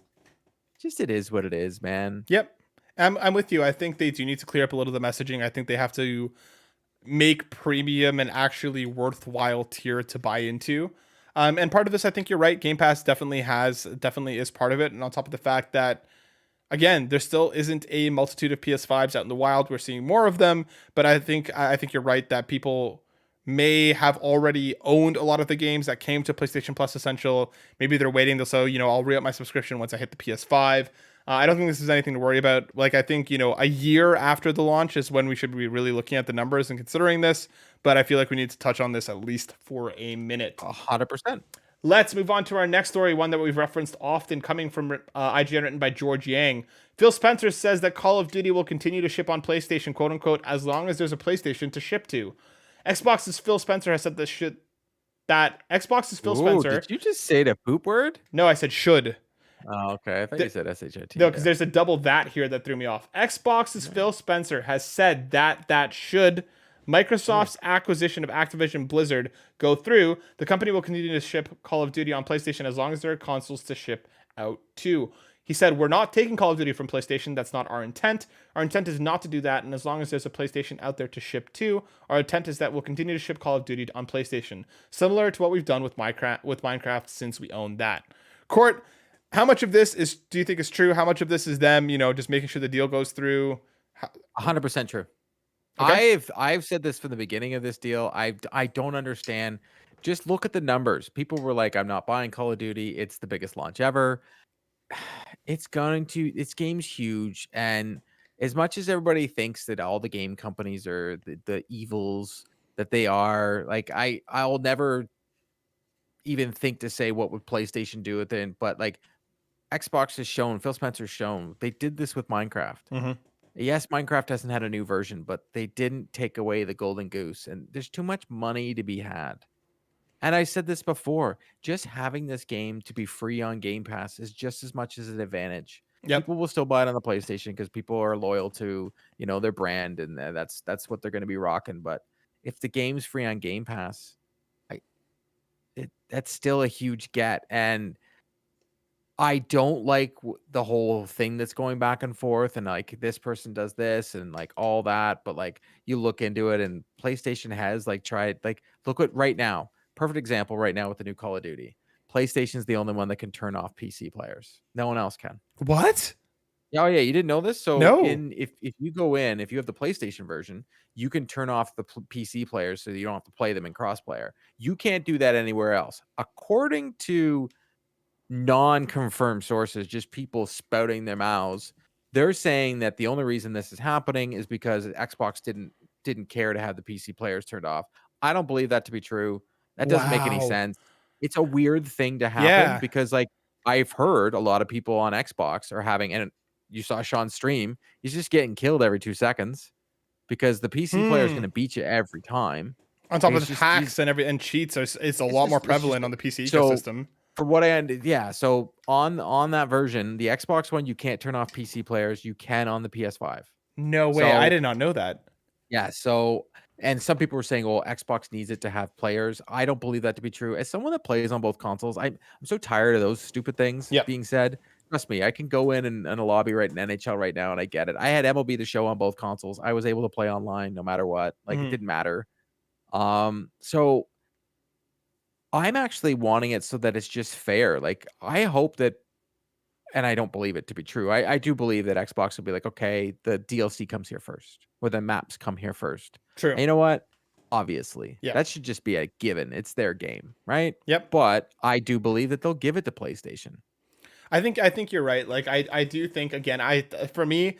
just it is what it is, man. Yep. I'm with you. I think they do need to clear up a little of the messaging. I think they have to make premium an actually worthwhile tier to buy into. And part of this, I think you're right. Game Pass definitely is part of it. And on top of the fact that, again, there still isn't a multitude of PS5s out in the wild. We're seeing more of them, but I think you're right that people may have already owned a lot of the games that came to PlayStation Plus Essential. Maybe they're waiting. They'll say, you know, I'll re-up my subscription once I hit the PS5. I don't think this is anything to worry about. Like, I think, you know, a year after the launch is when we should be really looking at the numbers and considering this. But I feel like we need to touch on this at least for a minute. 100%. Let's move on to our next story, one that we've referenced often, coming from IGN, written by George Yang. Phil Spencer says that Call of Duty will continue to ship on PlayStation, quote unquote, as long as there's a PlayStation to ship to. Xbox's Phil Spencer has said this shit. That Xbox's Phil Spencer. Did you just say the poop word? No, I said should. Oh, okay. I thought you said SHIT. No, because there's a double that here that threw me off. Xbox's Phil Spencer has said that should Microsoft's acquisition of Activision Blizzard go through, the company will continue to ship Call of Duty on PlayStation as long as there are consoles to ship out to. He said, we're not taking Call of Duty from PlayStation. That's not our intent. Our intent is not to do that. And as long as there's a PlayStation out there to ship to, our intent is that we'll continue to ship Call of Duty on PlayStation. Similar to what we've done with Minecraft since we own that. Court, how much of this do you think is true? How much of this is them, you know, just making sure the deal goes through? 100% true. Okay. I've said this from the beginning of this deal. I don't understand. Just look at the numbers. People were like, "I'm not buying Call of Duty. It's the biggest launch ever." Its game's huge, and as much as everybody thinks that all the game companies are the evils that they are, like I'll never even think to say what would PlayStation do with it, but like Xbox has shown, Phil Spencer's shown, they did this with Minecraft. Hmm. Yes, Minecraft hasn't had a new version, but they didn't take away the golden goose, and there's too much money to be had. And I said this before, just having this game to be free on Game Pass is just as much as an advantage. Yep. People will still buy it on the PlayStation because people are loyal to, their brand, and that's what they're going to be rocking. But if the game's free on Game Pass, that's still a huge get. And I don't like the whole thing that's going back and forth, and like this person does this and like all that. But like you look into it, and PlayStation has like tried, like look at right now. Perfect example right now with the new Call of Duty. PlayStation's the only one that can turn off PC players. No one else can. What? Oh yeah, you didn't know this? So No. if you go in, if you have the PlayStation version, you can turn off the PC players so you don't have to play them in crossplayer. You can't do that anywhere else. According to non-confirmed sources, just people spouting their mouths, they're saying that the only reason this is happening is because Xbox didn't care to have the PC players turned off. I don't believe that to be true. That doesn't make any Wow. sense. It's a weird thing to happen Yeah. because like I've heard a lot of people on Xbox are having, and you saw Sean's stream, he's just getting killed every 2 seconds because the PC player is going Hmm. to beat you every time. On And top of hacks and and cheats, it's a it's lot more just it's just prevalent on the PC so ecosystem. for what I ended, yeah. So on that version, the Xbox one, you can't turn off PC players. You can on the PS5. No way. I So did not know that. yeah. So and some people were saying, "Well, Xbox needs it to have players." I don't believe that to be true. As someone that plays on both consoles, I'm so tired of those stupid things Yep. being said. Trust me, I can go in a lobby right in NHL right now, and I get it. I had MLB The Show on both consoles. I was able to play online no matter what. Like it Hmm. didn't matter. So I'm actually wanting it so that it's just fair. Like I hope that, and I don't believe it to be true. I do believe that Xbox will be like, okay, the DLC comes here first, or the maps come here first. True. And you know what? Obviously, Yeah. that should just be a given. It's their game, right? Yep. But I do believe that they'll give it to PlayStation. I think you're right. Like I do think again, for me,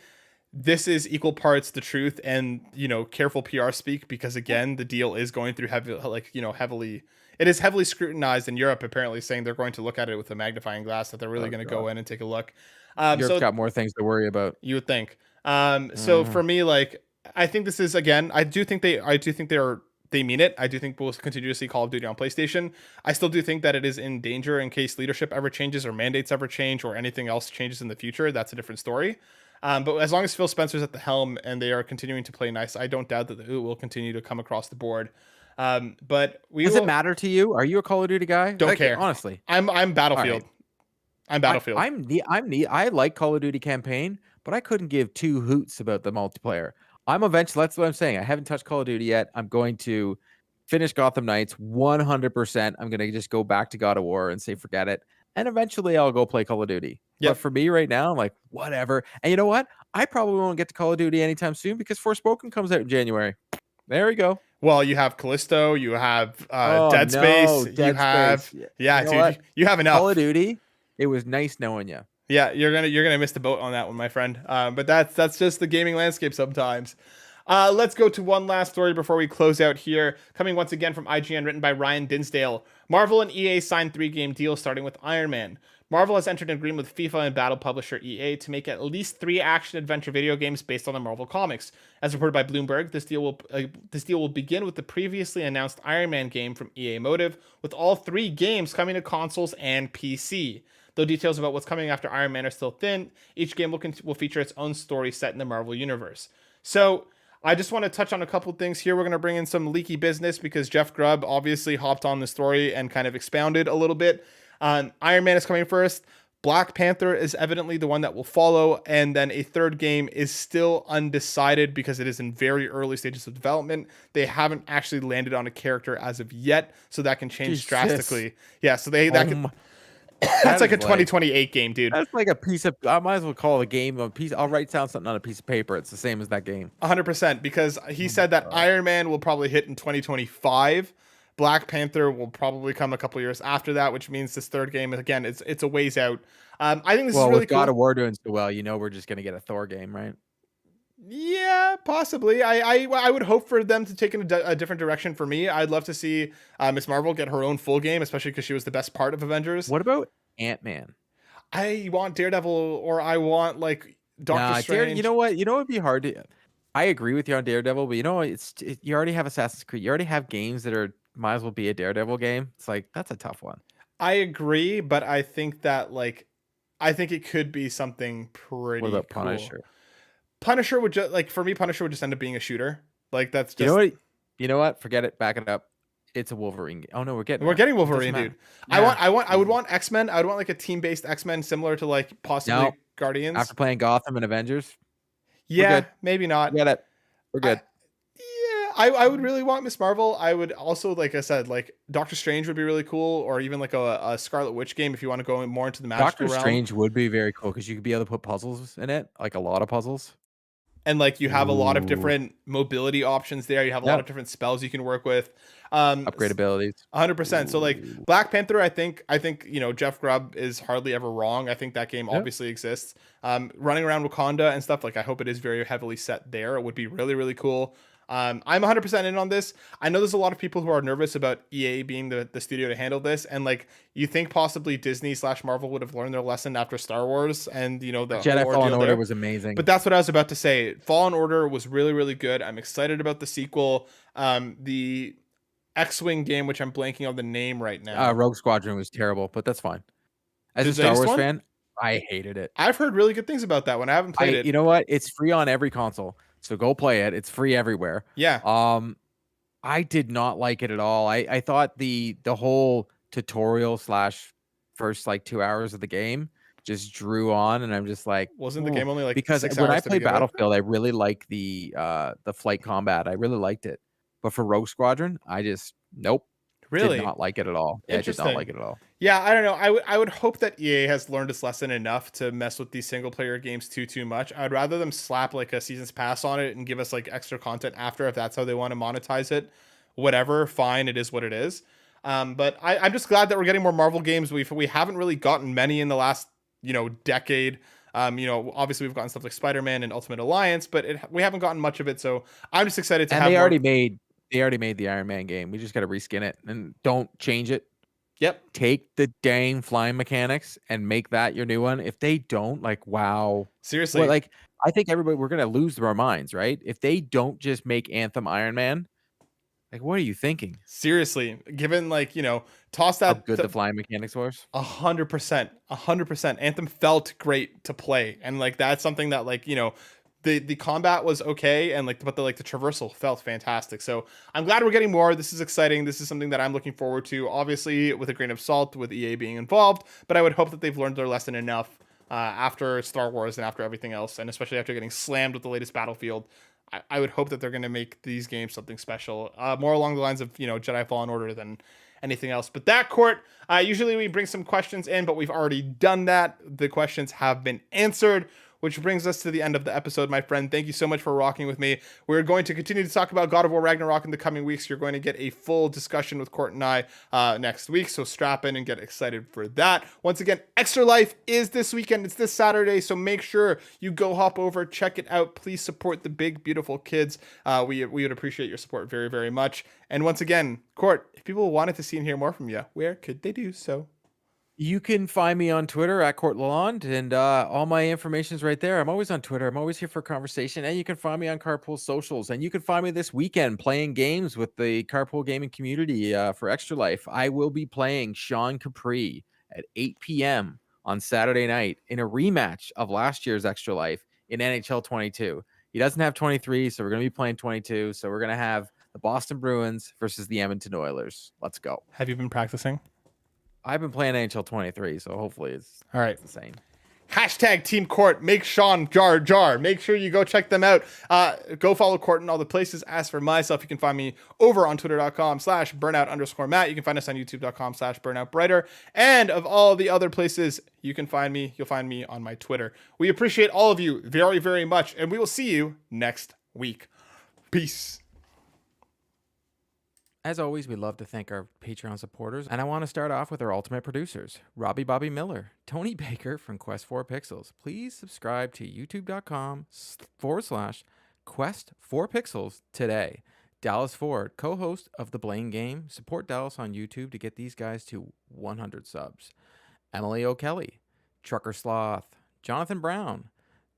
this is equal parts the truth and careful PR speak, because again the deal is going through heavily, it is heavily scrutinized in Europe, apparently saying they're going to look at it with a magnifying glass, that they're really Oh going to God, go in and take a look. Europe's So got more things to worry about. you would think. So Mhm. for me, like I think this is, again, they mean it. I do think we'll continue to see Call of Duty on PlayStation. I still do think that it is in danger in case leadership ever changes or mandates ever change or anything else changes in the future. That's a different story. But as long as Phil Spencer's at the helm and they are continuing to play nice, I don't doubt that it will continue to come across the board. But we Does it will matter to you? Are you a Call of Duty guy? don't Like care. honestly, I'm all Battlefield. right. I'm Battlefield. I like Call of Duty campaign, but I couldn't give two hoots about the multiplayer. I'm eventually, that's what I'm saying. I haven't touched Call of Duty yet. I'm going to finish Gotham Knights 100%. I'm going to just go back to God of War and say forget it. And eventually I'll go play Call of Duty. But Yep. for me right now, I'm like, whatever. And you know what? I probably won't get to Call of Duty anytime soon because Forspoken comes out in January. There we go. Well, you have Callisto, you have Oh Dead Space, no, you Dead Space. have, Yeah. yeah, You know dude, what? you have Call of enough. Duty. It was nice knowing you. Yeah, you're gonna miss the boat on that one, my friend. But that's just the gaming landscape sometimes. Let's go to one last story before we close out here. Coming once again from IGN, written by Ryan Dinsdale. Marvel and EA signed 3-game deals starting with Iron Man. Marvel has entered an agreement with FIFA and battle publisher EA to make at least 3 action-adventure video games based on the Marvel comics. As reported by Bloomberg, this deal will begin with the previously announced Iron Man game from EA Motive, with all 3 games coming to consoles and PC. Though details about what's coming after Iron Man are still thin, each game will feature its own story set in the Marvel Universe. So, I just want to touch on a couple things here. We're going to bring in some leaky business because Jeff Grubb obviously hopped on the story and kind of expounded a little bit. Iron Man is coming first. Black Panther is evidently the one that will follow. And then a third game is still undecided because it is in very early stages of development. They haven't actually landed on a character as of yet. So that can change Jesus. drastically. Yeah, so That's That like a is like 2028 game, dude. that's like a piece of. I might as well call a game a piece. I'll write down something on a piece of paper. It's the same as that game. 100%, because he Oh my said that god. Iron Man will probably hit in 2025. Black Panther will probably come a couple years after that, which means this third game again it's a ways out. I think this is Well, really with God cool. of War doing so well, we're just gonna get a Thor game, right? Yeah, possibly. I would hope for them to take in a different direction. For me, I'd love to see Miss Marvel get her own full game, especially because she was the best part of Avengers. What about Ant-Man? I want Daredevil, or I want like Doctor Nah, Dare. You Strange. know what? You know what'd be hard to. I agree with you on Daredevil, but you know what? You already have Assassin's Creed. You already have games that are might as well be a Daredevil game. It's like that's a tough one. I agree, but I think that I think it could be something What pretty about cool. Punisher? Punisher would just for me, Punisher would just end up being a shooter. Like that's You know just what? You know what? Forget it. Back it up. It's a Wolverine. Oh no, we're getting we're there. getting It doesn't Wolverine, matter. dude. Yeah. I would want X-Men. I would want like a team-based X-Men similar to like possibly No. Guardians. After playing Gotham and Avengers, we're Yeah, good. maybe not. Forget it. We're I good. yeah, I would really want Miss Marvel. I would also, like I said, like Doctor Strange would be really cool, or even like a Scarlet Witch game if you want to go more into the magical Doctor realm. Strange would be very cool because you could be able to put puzzles in it, like a lot of puzzles. And like you have a lot of Ooh. different mobility options there. You have a lot Yep. of different spells you can work with. Upgrade abilities. 100%. So like Ooh. Black Panther, I think Jeff Grubb is hardly ever wrong. I think that game Yep. obviously exists. Running around Wakanda and stuff, like I hope it is very heavily set there. It would be really really cool. I'm 100% in on this. I know there's a lot of people who are nervous about EA being the studio to handle this, and like you think possibly Disney/Marvel would have learned their lesson after Star Wars and the whole Jedi Fallen ordeal Order there. was amazing. But that's what I was about to say. Fallen Order was really, really good. I'm excited about the sequel. The X-Wing game, which I'm blanking on the name right now. Rogue Squadron was terrible, but that's fine. As a The Star latest Wars one? fan, I hated it. I've heard really good things about that one. I haven't played You it. know what? It's free on every console, so go play it. It's free everywhere. Yeah. I did not like it at all. I thought the whole tutorial slash first like 2 hours of the game just drew on, and I'm just like, Wasn't the "Ooh." game only like Because 6 when I hours to play begin with? Battlefield, I really like the flight combat. I really liked it. But for Rogue Squadron, I just nope. Did Really? not like it at all. Yeah, I did not like Interesting. it at all. Yeah, I don't know. I would hope that EA has learned its lesson enough to mess with these single player games too much. I'd rather them slap like a season's pass on it and give us like extra content after, if that's how they want to monetize it. Whatever, fine, it is what it is. But I'm just glad that we're getting more Marvel games. We haven't really gotten many in the last decade. Obviously we've gotten stuff like Spider-Man and Ultimate Alliance, but we haven't gotten much of it. So I'm just excited to And have more. they already made the Iron Man game. We just got to reskin it and don't change it. Yep. Take the dang flying mechanics and make that your new one. If they don't, like, wow. Seriously. Well, like, I think we're gonna lose our minds, right? If they don't just make Anthem Iron Man, like, what are you thinking? Seriously, given toss How that good the flying mechanics was? 100%, 100%. Anthem felt great to play, and like that's something that the combat was okay, and but the traversal felt fantastic. So I'm glad we're getting more. This is exciting. This is something that I'm looking forward to. Obviously, with a grain of salt, with EA being involved, but I would hope that they've learned their lesson enough after Star Wars and after everything else, and especially after getting slammed with the latest Battlefield. I would hope that they're going to make these games something special, more along the lines of Jedi Fallen Order than anything else. But that court, usually we bring some questions in, but we've already done that. The questions have been answered, which brings us to the end of the episode, my friend. Thank you so much for rocking with me. We're going to continue to talk about God of War Ragnarok in the coming weeks. You're going to get a full discussion with Court and I next week, so strap in and get excited for that. Once again, Extra Life is this weekend. It's this Saturday, so make sure you go hop over, check it out. Please support the big, beautiful kids. We would appreciate your support very, very much. And once again, Court, if people wanted to see and hear more from you, where could they do so? You can find me on Twitter at Court Lalonde, and all my information is right there. I'm always on Twitter. I'm always here for conversation, and you can find me on Carpool socials. And you can find me this weekend playing games with the Carpool gaming community for Extra Life. I will be playing Sean Capri at 8 p.m. on Saturday night in a rematch of last year's Extra Life in NHL 22. He doesn't have 23, so we're going to be playing 22. So we're going to have the Boston Bruins versus the Edmonton Oilers. Let's go. Have you been practicing? I've been playing NHL 23, so hopefully it's all right. the same. Hashtag Team Court. Make Sean jar jar. Make sure you go check them out. Go follow Court in all the places. As for myself, you can find me over on twitter.com/burnout_Matt. You can find us on youtube.com/burnoutbrighter. And of all the other places you can find me, you'll find me on my Twitter. We appreciate all of you very, very much. And we will see you next week. Peace. As always, we love to thank our Patreon supporters, and I want to start off with our ultimate producers, Robbie Bobby Miller, Tony Baker from Quest 4 Pixels. Please subscribe to youtube.com/Quest 4 Pixels today. Dallas Ford, co-host of The Blaine Game. Support Dallas on YouTube to get these guys to 100 subs. Emily O'Kelly, Trucker Sloth, Jonathan Brown.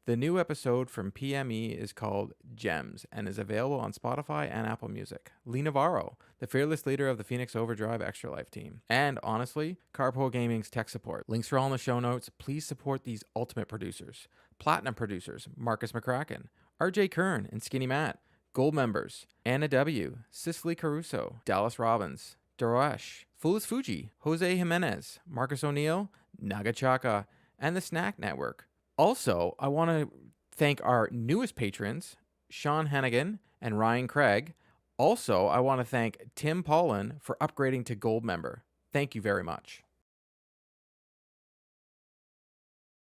The new episode from PME is called Gems and is available on Spotify and Apple Music. Lee Navarro, the fearless leader of the Phoenix Overdrive Extra Life team. And honestly, Carpool Gaming's tech support. Links are all in the show notes. Please support these ultimate producers. Platinum producers, Marcus McCracken, RJ Kern and Skinny Matt. Gold members, Anna W., Cicely Caruso, Dallas Robbins, Daresh, Fulis Fuji, Jose Jimenez, Marcus O'Neill, Nagachaka, and the Snack Network. Also, I want to thank our newest patrons, Sean Hennigan and Ryan Craig. Also, I want to thank Tim Paulin for upgrading to Gold member. Thank you very much.